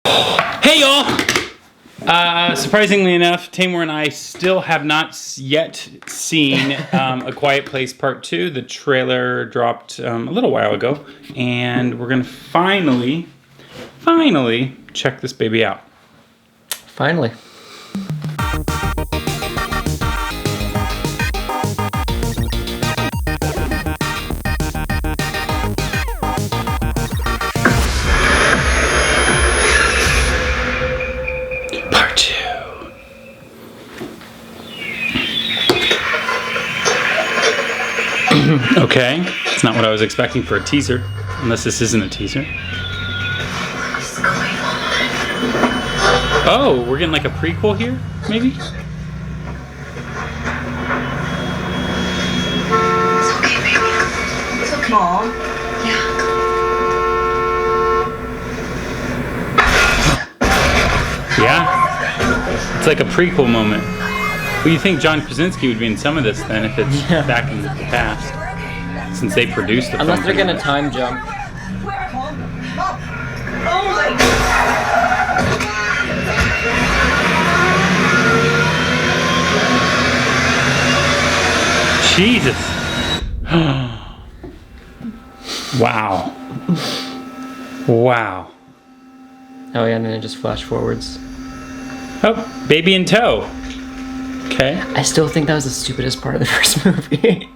Hey y'all! Surprisingly enough, Taymour and I still have not yet seen A Quiet Place Part 2. The trailer dropped a little while ago, and we're gonna finally check this baby out. Finally. Part 2. Okay, it's not what I was expecting for a teaser, unless this isn't a teaser. What's going on? Oh, we're getting like a prequel here, maybe? It's okay, baby. It's okay. Mom? Yeah. Yeah? It's like a prequel moment. Well, you think John Krasinski would be in some of this then if it's back in the past, since they produced the film. Unless they're gonna time jump. Where, Mom? Mom! Oh my Jesus. Wow. Wow. Oh yeah, and then it just flash forwards. Oh, baby in tow. Okay. I still think that was the stupidest part of the first movie.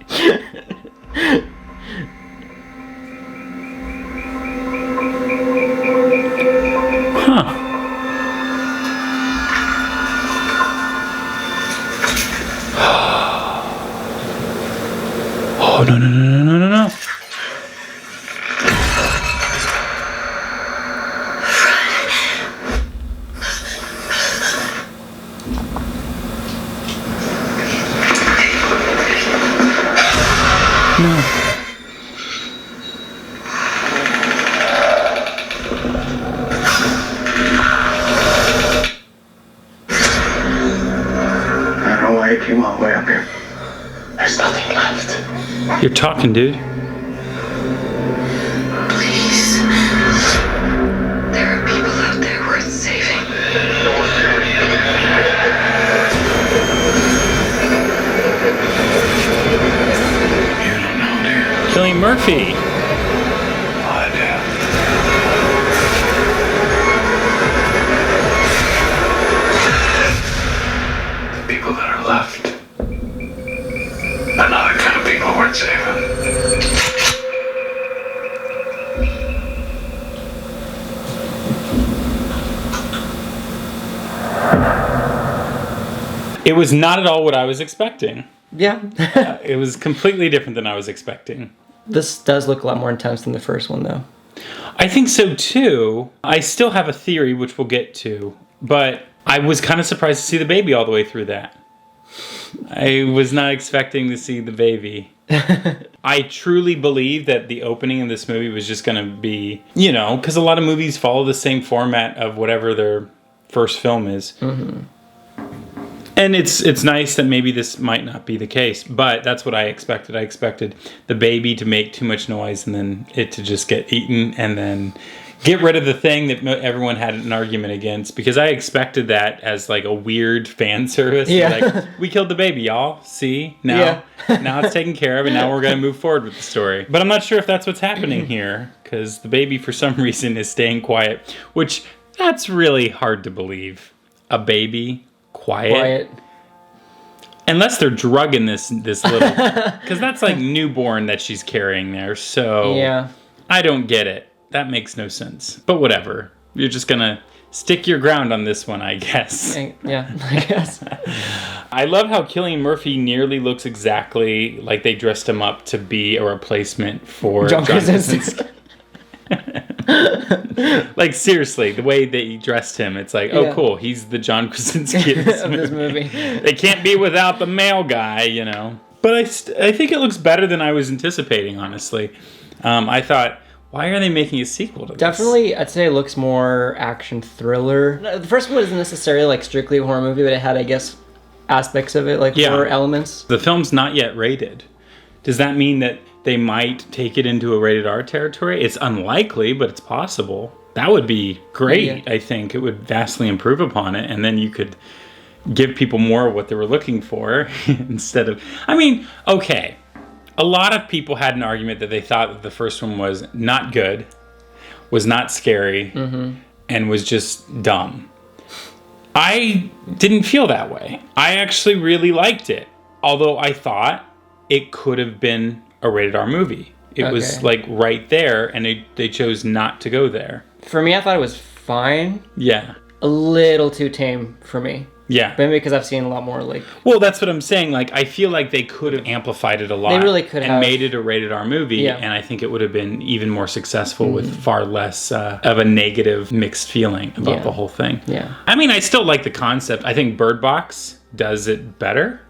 Huh. Oh, no, no, no, no, no, no, no. No. I don't know why you came all the way up here. There's nothing left. You're talking, dude. Please. There are people out there worth saving. You don't know, do you? Cillian Murphy. I do. The people that are left. Another kind of people worth saving. It was not at all what I was expecting. Yeah. It was completely different than I was expecting. This does look a lot more intense than the first one, though. I think so too. I still have a theory, which we'll get to, but I was kind of surprised to see the baby all the way through that. I was not expecting to see the baby. I truly believe that the opening of this movie was just going to be, you know, because a lot of movies follow the same format of whatever their first film is. Mm-hmm. And it's nice that maybe this might not be the case, but that's what I expected. I expected the baby to make too much noise and then it to just get eaten and then get rid of the thing that everyone had an argument against, because I expected that as like a weird fan service. Yeah. Like, we killed the baby, y'all. See? Now it's taken care of and now we're going to move forward with the story. But I'm not sure if that's what's happening here, because the baby for some reason is staying quiet, which that's really hard to believe. A baby quiet. Unless they're drugging this little, because that's like newborn that she's carrying there. So Yeah. I don't get it. That makes no sense. But whatever. You're just gonna stick your ground on this one, I guess. Yeah, I guess. I love how Cillian Murphy nearly looks exactly like they dressed him up to be a replacement for John Krasinski. Like, seriously, the way they dressed him, it's like, oh, Yeah. cool, he's the John Krasinski of this Of this movie. They can't be without the male guy, you know. But I think it looks better than I was anticipating, honestly. I thought, why are they making a sequel to this? Definitely, I'd say it looks more action thriller. The first one wasn't necessarily like strictly a horror movie, but it had, I guess, aspects of it, like horror elements. The film's not yet rated. Does that mean that they might take it into a rated R territory? It's unlikely, but it's possible. that would be great. Yeah. I think it would vastly improve upon it, and then you could give people more of what they were looking for instead of... I mean, okay. A lot of people had an argument that they thought that the first one was not good, was not scary, and was just dumb. I didn't feel that way. I actually really liked it. Although I thought it could have been a rated R movie. It was like right there, and they chose not to go there. For me, I thought it was fine. Yeah. A little too tame for me. Yeah. Maybe because I've seen a lot more like... Well, that's what I'm saying. Like, I feel like they could have amplified it a lot. They really could and have. made it a rated R movie, and I think it would have been even more successful with far less of a negative mixed feeling about the whole thing. Yeah. I mean, I still like the concept. I think Bird Box does it better.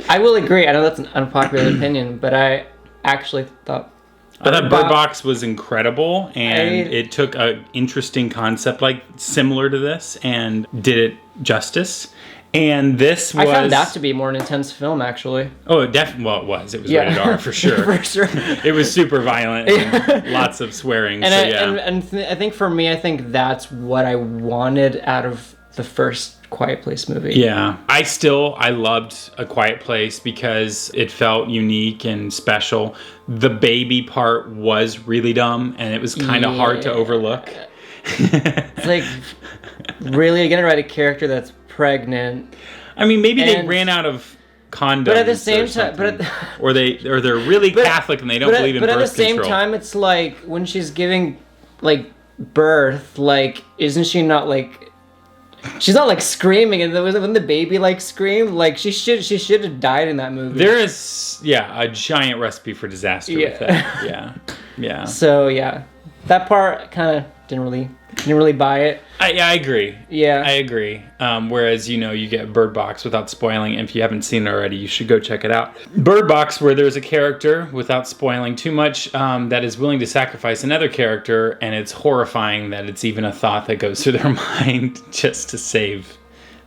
I will agree. I know that's an unpopular opinion, but I actually thought... I thought Bird Box was incredible, and it took an interesting concept like similar to this and did it justice. And this was... I found that to be more an intense film, actually. Oh, it definitely... Well, it was. It was rated R for sure. For sure. It was super violent and lots of swearing. And, so, I think for me, I think that's what I wanted out of the first Quiet Place movie. Yeah. I loved A Quiet Place because it felt unique and special. The baby part was really dumb, and it was kind of hard to overlook. It's like, really, you're going to write a character that's pregnant. I mean, maybe they ran out of condoms. But at the same time... or they're really Catholic and they don't believe in birth control. But at the same time, it's like, when she's giving, like, birth, like, isn't she not, like... She's not like screaming, and when the baby like screamed, like she should have died in that movie. There is a giant recipe for disaster with that. Yeah. So that part kind of didn't really buy it. I agree. Yeah, I agree. Whereas you get Bird Box without spoiling. If you haven't seen it already, you should go check it out. Bird Box, where there's a character without spoiling too much that is willing to sacrifice another character, and it's horrifying that it's even a thought that goes through their mind just to save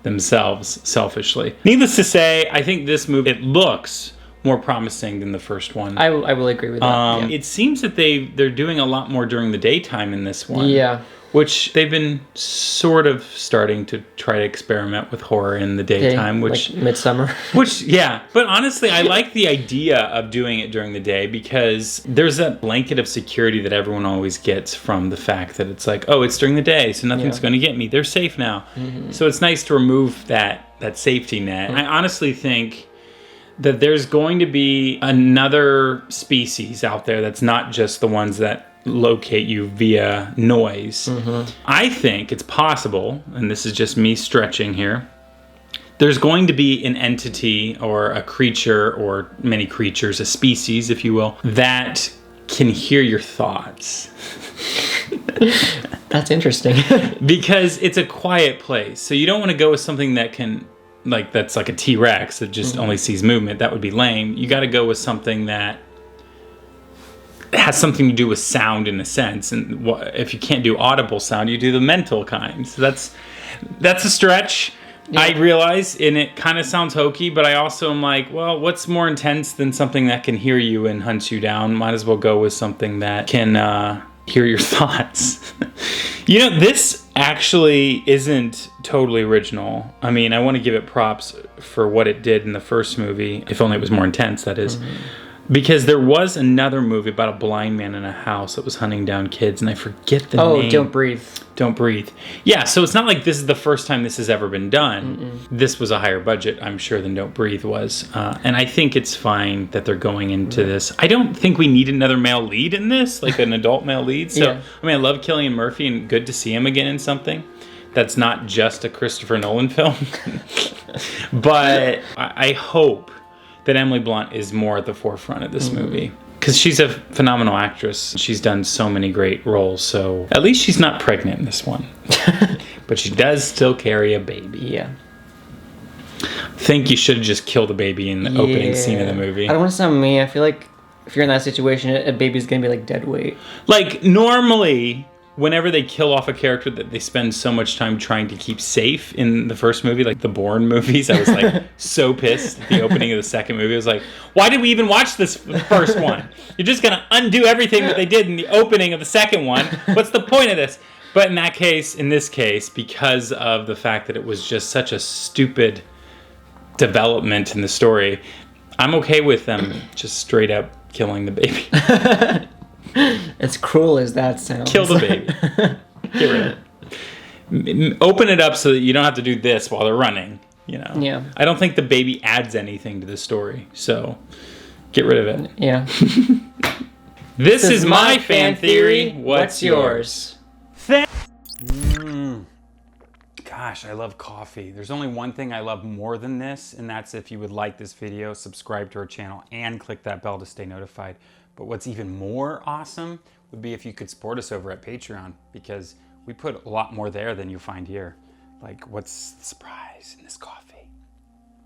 themselves selfishly. Needless to say, I think this movie, it looks more promising than the first one. I will agree with that. It seems that they're doing a lot more during the daytime in this one. Yeah. Which they've been sort of starting to try to experiment with horror in the daytime, which like Midsummer. But honestly, I like the idea of doing it during the day because there's that blanket of security that everyone always gets from the fact that it's like, oh, it's during the day, so nothing's going to get me. They're safe now. Mm-hmm. So it's nice to remove that safety net. Mm-hmm. I honestly think that there's going to be another species out there that's not just the ones that locate you via noise. Mm-hmm. I think it's possible, and this is just me stretching here, there's going to be an entity or a creature or many creatures, a species, if you will, that can hear your thoughts. That's interesting. Because it's a quiet place. So you don't want to go with something that can, that's like a T-Rex that just only sees movement. That would be lame. You got to go with something that has something to do with sound in a sense, and if you can't do audible sound, you do the mental kind. So that's a stretch. Yeah. I realize, and it kind of sounds hokey, but I also am like, well, what's more intense than something that can hear you and hunt you down? Might as well go with something that can hear your thoughts. This actually isn't totally original. I mean, I want to give it props for what it did in the first movie, if only it was more intense, that is. Mm-hmm. Because there was another movie about a blind man in a house that was hunting down kids, and I forget the name. Oh, Don't Breathe. Don't Breathe. Yeah, so it's not like this is the first time this has ever been done. Mm-mm. This was a higher budget, I'm sure, than Don't Breathe was. And I think it's fine that they're going into this. I don't think we need another male lead in this, like an adult male lead. So, I mean, I love Cillian Murphy, and good to see him again in something that's not just a Christopher Nolan film. But I hope that Emily Blunt is more at the forefront of this movie. Because she's a phenomenal actress. She's done so many great roles, so at least she's not pregnant in this one. But she does still carry a baby. Yeah. I think you should just kill the baby in the opening scene of the movie. I don't want to sound mean. I feel like if you're in that situation, a baby's going to be like dead weight. Like, normally, whenever they kill off a character that they spend so much time trying to keep safe in the first movie, like the Bourne movies, I was like so pissed at the opening of the second movie. I was like, why did we even watch this first one? You're just going to undo everything that they did in the opening of the second one. What's the point of this? But in this case, because of the fact that it was just such a stupid development in the story, I'm okay with them just straight up killing the baby. As cruel as that sounds. Kill the baby. Get rid of it. Open it up so that you don't have to do this while they're running. You know. Yeah. I don't think the baby adds anything to the story, so get rid of it. Yeah. This is my fan theory. What's yours? Gosh, I love coffee. There's only one thing I love more than this, and that's if you would like this video, subscribe to our channel, and click that bell to stay notified. But what's even more awesome would be if you could support us over at Patreon, because we put a lot more there than you find here. Like, what's the surprise in this coffee?